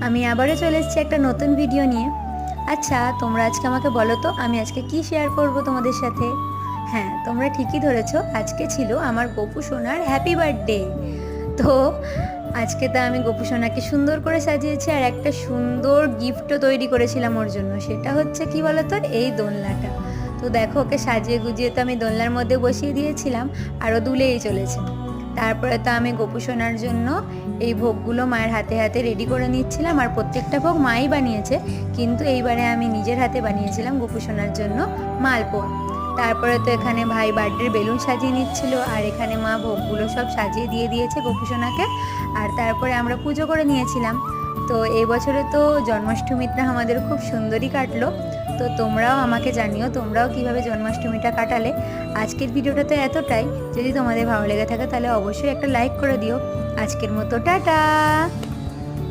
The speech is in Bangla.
আমি আবারও চলে এসেছি একটা নতুন ভিডিও নিয়ে। আচ্ছা, তোমরা আজকে আমাকে বলো তো আমি আজকে কি শেয়ার করব তোমাদের সাথে। হ্যাঁ, তোমরা ঠিকই ধরেছো, আজকে ছিল আমার গপু সোনার হ্যাপি বার্থডে। তো আজকে তো আমি গপু সোনাকে সুন্দর করে সাজিয়েছি আর একটা সুন্দর গিফটও তৈরি করেছিলাম ওর জন্য। সেটা হচ্ছে কি বলো তো, এই দোলনাটা। তো দেখো, ওকে সাজিয়ে গুজিয়ে তো আমি দোলনার মধ্যে বসিয়ে দিয়েছিলাম, আরও দুলেই চলেছে। তারপরে তো আমি গপু সোনার জন্য এই ভোগগুলো মায়ের হাতে হাতে রেডি করে নিচ্ছিলাম, আর প্রত্যেকটা ভোগ মাই বানিয়েছে, কিন্তু এইবারে আমি নিজের হাতে বানিয়েছিলাম গপু সোনার জন্য মালপোয়া। তারপরে তো এখানে ভাই বার্থডের বেলুন সাজিয়ে নিচ্ছিল, আর এখানে মা ভোগগুলো সব সাজিয়ে দিয়ে দিয়েছে গপু সোনাকে। আর তারপরে আমরা পুজো করে নিয়েছিলাম। তো এই বছরে তো জন্মাষ্টমীটা আমাদের খুব সুন্দরই কাটলো। তো তোমরাও আমাকে জানিও তোমরাও কিভাবে জন্মাষ্টমীটা কাটালে। আজকের ভিডিওটা তো এতটাই। যদি তোমাদের ভালো লেগে থাকে তাহলে অবশ্যই একটা লাইক করে দিও। আজকের মতো টাটা।